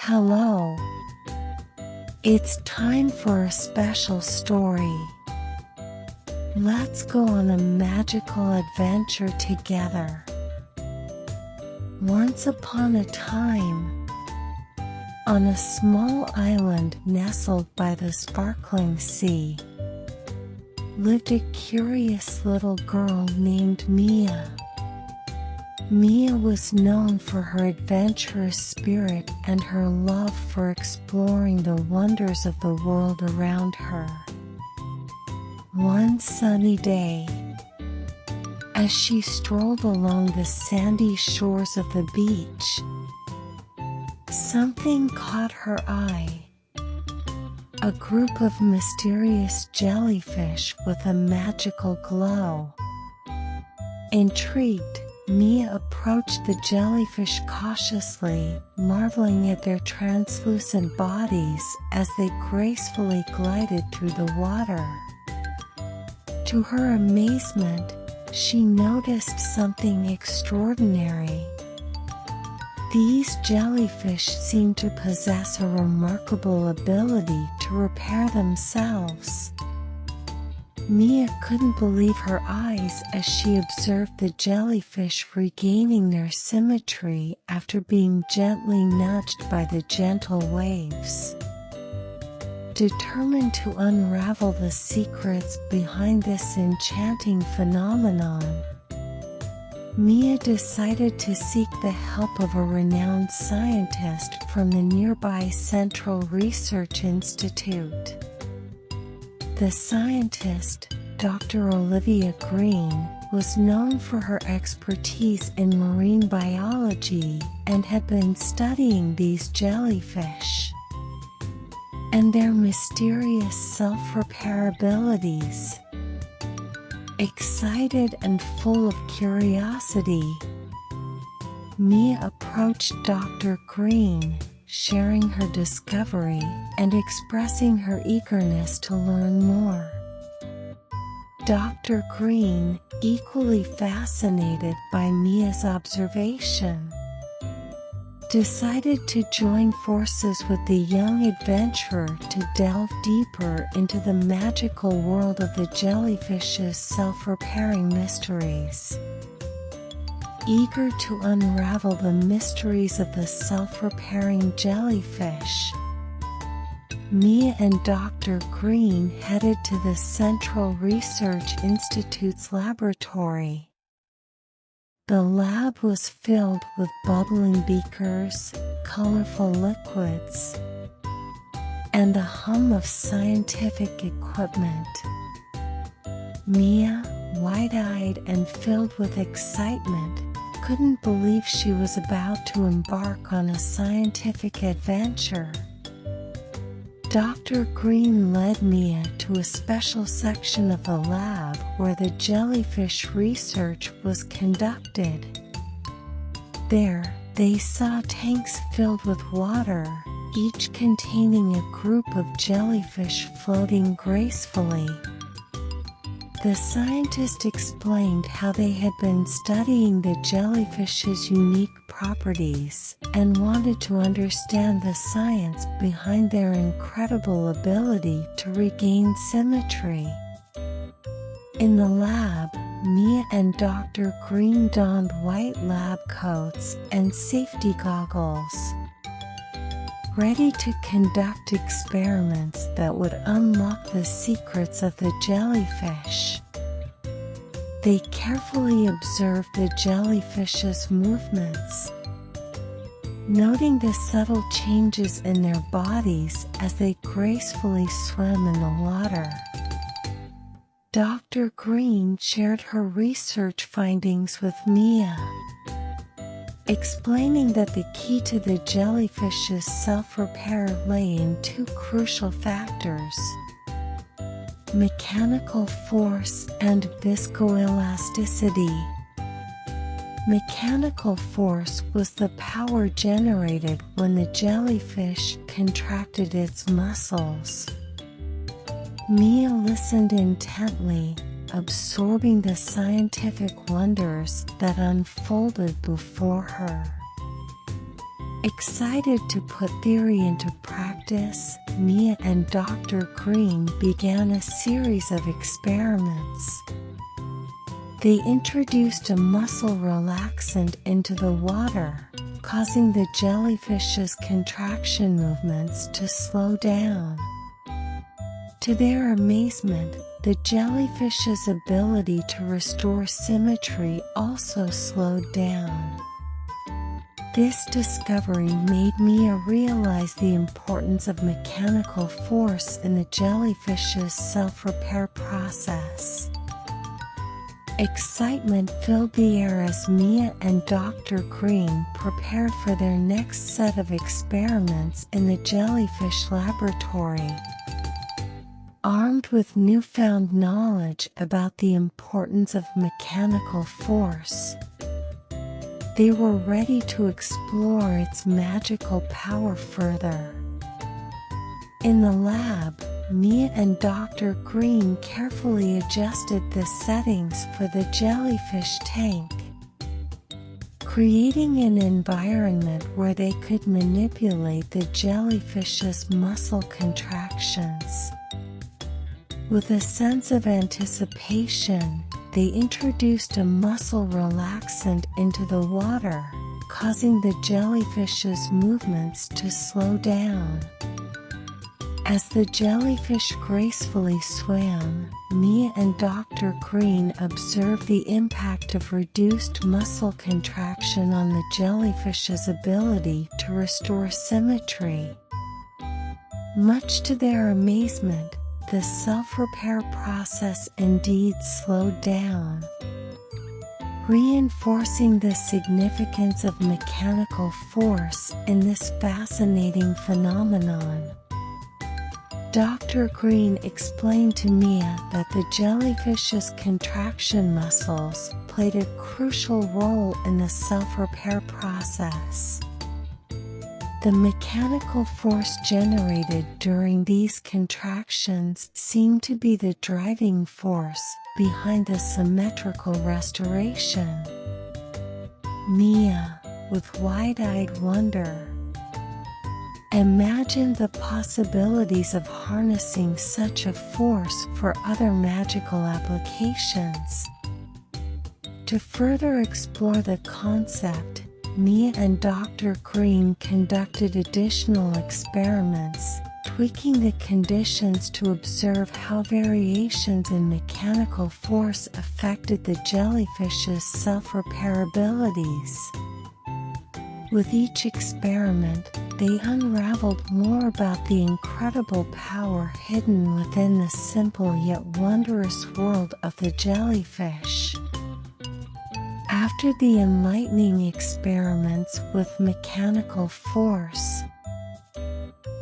Hello. It's time for a special story. Let's go on a magical adventure together. Once upon a time, on a small island nestled by the sparkling sea, lived a curious little girl named Mia. Mia was known for her adventurous spirit and her love for exploring the wonders of the world around her. One sunny day, as she strolled along the sandy shores of the beach, something caught her eye. A group of mysterious jellyfish with a magical glow. Intrigued, Mia approached the jellyfish cautiously, marveling at their translucent bodies as they gracefully glided through the water. To her amazement, she noticed something extraordinary. These jellyfish seemed to possess a remarkable ability to repair themselves. Mia couldn't believe her eyes as she observed the jellyfish regaining their symmetry after being gently nudged by the gentle waves. Determined to unravel the secrets behind this enchanting phenomenon, Mia decided to seek the help of a renowned scientist from the nearby Central Research Institute. The scientist, Dr. Olivia Green, was known for her expertise in marine biology and had been studying these jellyfish and their mysterious self-repair abilities. Excited and full of curiosity, Mia approached Dr. Green, sharing her discovery and expressing her eagerness to learn more. Dr. Green, equally fascinated by Mia's observation, decided to join forces with the young adventurer to delve deeper into the magical world of the jellyfish's self-repairing mysteries. Eager to unravel the mysteries of the self-repairing jellyfish, Mia and Dr. Green headed to the Central Research Institute's laboratory. The lab was filled with bubbling beakers, colorful liquids, and the hum of scientific equipment. Mia, wide-eyed and filled with excitement, couldn't believe she was about to embark on a scientific adventure. Dr. Green led Mia to a special section of the lab where the jellyfish research was conducted. There, they saw tanks filled with water, each containing a group of jellyfish floating gracefully. The scientist explained how they had been studying the jellyfish's unique properties and wanted to understand the science behind their incredible ability to regain symmetry. In the lab, Mia and Dr. Green donned white lab coats and safety goggles, ready to conduct experiments that would unlock the secrets of the jellyfish. They carefully observed the jellyfish's movements, noting the subtle changes in their bodies as they gracefully swam in the water. Dr. Green shared her research findings with Mia, explaining that the key to the jellyfish's self-repair lay in two crucial factors: mechanical force and viscoelasticity. Mechanical force was the power generated when the jellyfish contracted its muscles. Mia listened intently, absorbing the scientific wonders that unfolded before her. Excited to put theory into practice, Mia and Dr. Green began a series of experiments. They introduced a muscle relaxant into the water, causing the jellyfish's contraction movements to slow down. To their amazement, the jellyfish's ability to restore symmetry also slowed down. This discovery made Mia realize the importance of mechanical force in the jellyfish's self-repair process. Excitement filled the air as Mia and Dr. Green prepared for their next set of experiments in the jellyfish laboratory. Armed with newfound knowledge about the importance of mechanical force, they were ready to explore its magical power further. In the lab, Mia and Dr. Green carefully adjusted the settings for the jellyfish tank, creating an environment where they could manipulate the jellyfish's muscle contractions. With a sense of anticipation, they introduced a muscle relaxant into the water, causing the jellyfish's movements to slow down. As the jellyfish gracefully swam, Mia and Dr. Green observed the impact of reduced muscle contraction on the jellyfish's ability to restore symmetry. Much to their amazement, the self-repair process indeed slowed down, reinforcing the significance of mechanical force in this fascinating phenomenon. Dr. Green explained to Mia that the jellyfish's contraction muscles played a crucial role in the self-repair process. The mechanical force generated during these contractions seemed to be the driving force behind the symmetrical restoration. Mia, with wide-eyed wonder, imagined the possibilities of harnessing such a force for other magical applications. To further explore the concept, Mia and Dr. Green conducted additional experiments, tweaking the conditions to observe how variations in mechanical force affected the jellyfish's self-repair abilities. With each experiment, they unraveled more about the incredible power hidden within the simple yet wondrous world of the jellyfish. After the enlightening experiments with mechanical force,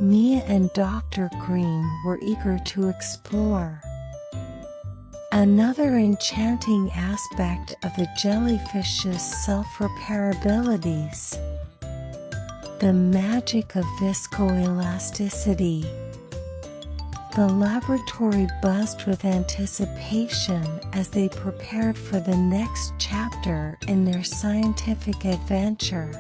Mia and Dr. Green were eager to explore another enchanting aspect of the jellyfish's self-repair abilities: the magic of viscoelasticity. The laboratory buzzed with anticipation as they prepared for the next chapter in their scientific adventure.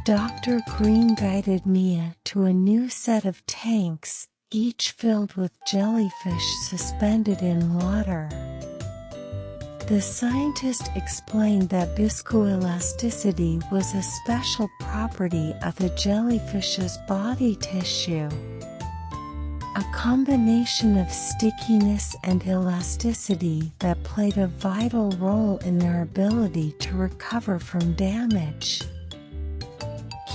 Dr. Green guided Mia to a new set of tanks, each filled with jellyfish suspended in water. The scientist explained that viscoelasticity was a special property of the jellyfish's body tissue, a combination of stickiness and elasticity that played a vital role in their ability to recover from damage.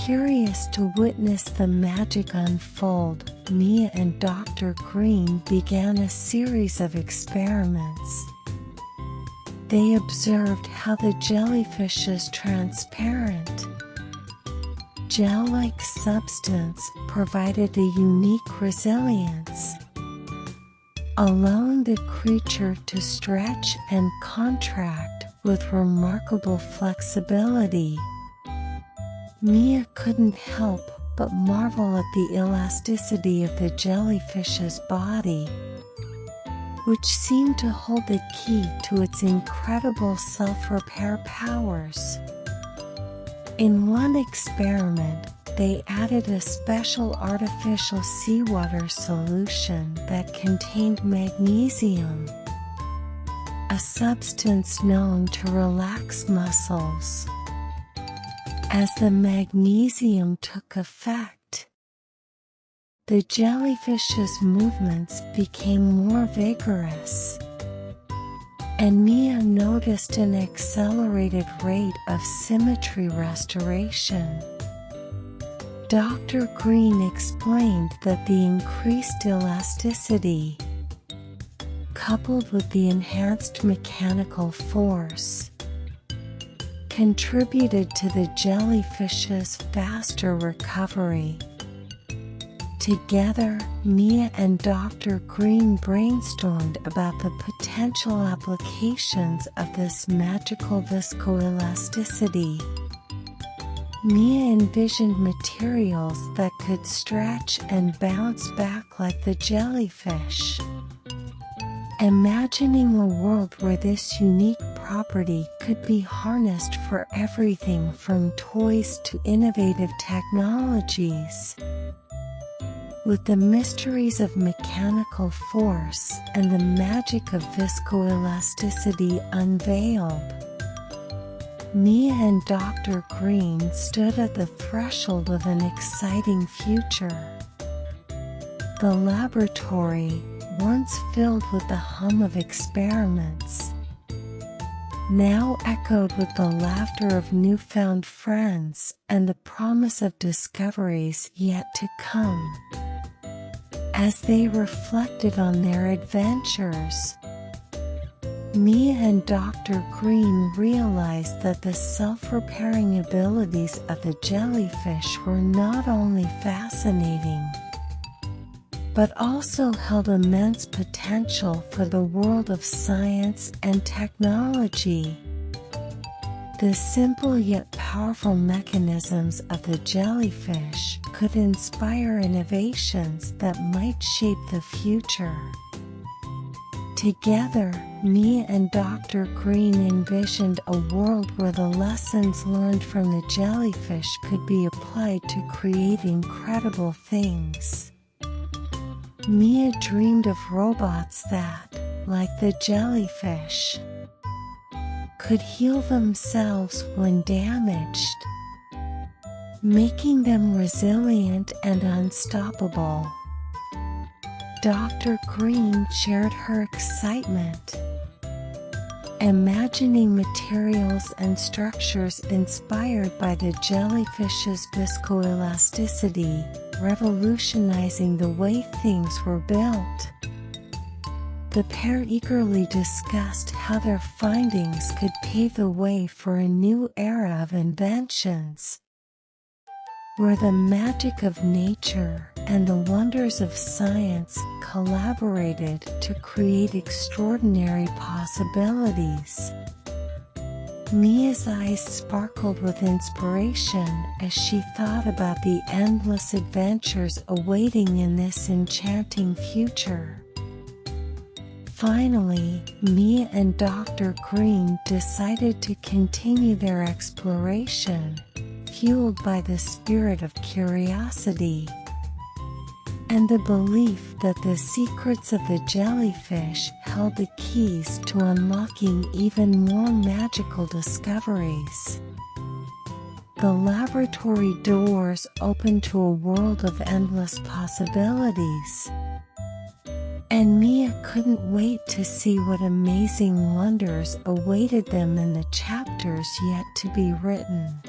Curious to witness the magic unfold, Mia and Dr. Green began a series of experiments. They observed how the jellyfish's transparent, gel-like substance provided a unique resilience, allowing the creature to stretch and contract with remarkable flexibility. Mia couldn't help but marvel at the elasticity of the jellyfish's body, which seemed to hold the key to its incredible self-repair powers. In one experiment, they added a special artificial seawater solution that contained magnesium, a substance known to relax muscles. As the magnesium took effect, the jellyfish's movements became more vigorous, and Mia noticed an accelerated rate of symmetry restoration. Dr. Green explained that the increased elasticity, coupled with the enhanced mechanical force, contributed to the jellyfish's faster recovery. Together, Mia and Dr. Green brainstormed about the potential applications of this magical viscoelasticity. Mia envisioned materials that could stretch and bounce back like the jellyfish, imagining a world where this unique property could be harnessed for everything from toys to innovative technologies. With the mysteries of mechanical force and the magic of viscoelasticity unveiled, Mia and Dr. Green stood at the threshold of an exciting future. The laboratory, once filled with the hum of experiments, now echoed with the laughter of newfound friends and the promise of discoveries yet to come. As they reflected on their adventures, Mia and Dr. Green realized that the self-repairing abilities of the jellyfish were not only fascinating, but also held immense potential for the world of science and technology. The simple yet powerful mechanisms of the jellyfish could inspire innovations that might shape the future. Together, Mia and Dr. Green envisioned a world where the lessons learned from the jellyfish could be applied to create incredible things. Mia dreamed of robots that, like the jellyfish, could heal themselves when damaged, making them resilient and unstoppable. Dr. Green shared her excitement, imagining materials and structures inspired by the jellyfish's viscoelasticity, revolutionizing the way things were built. The pair eagerly discussed how their findings could pave the way for a new era of inventions, where the magic of nature and the wonders of science collaborated to create extraordinary possibilities. Mia's eyes sparkled with inspiration as she thought about the endless adventures awaiting in this enchanting future. Finally, Mia and Dr. Green decided to continue their exploration, fueled by the spirit of curiosity and the belief that the secrets of the jellyfish held the keys to unlocking even more magical discoveries. The laboratory doors opened to a world of endless possibilities, and Mia couldn't wait to see what amazing wonders awaited them in the chapters yet to be written.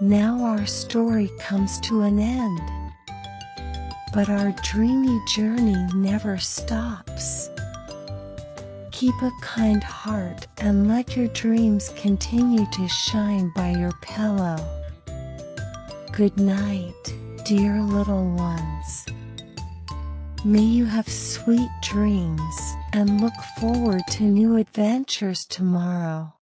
Now our story comes to an end, but our dreamy journey never stops. Keep a kind heart and let your dreams continue to shine by your pillow. Good night, dear little ones. May you have sweet dreams and look forward to new adventures tomorrow.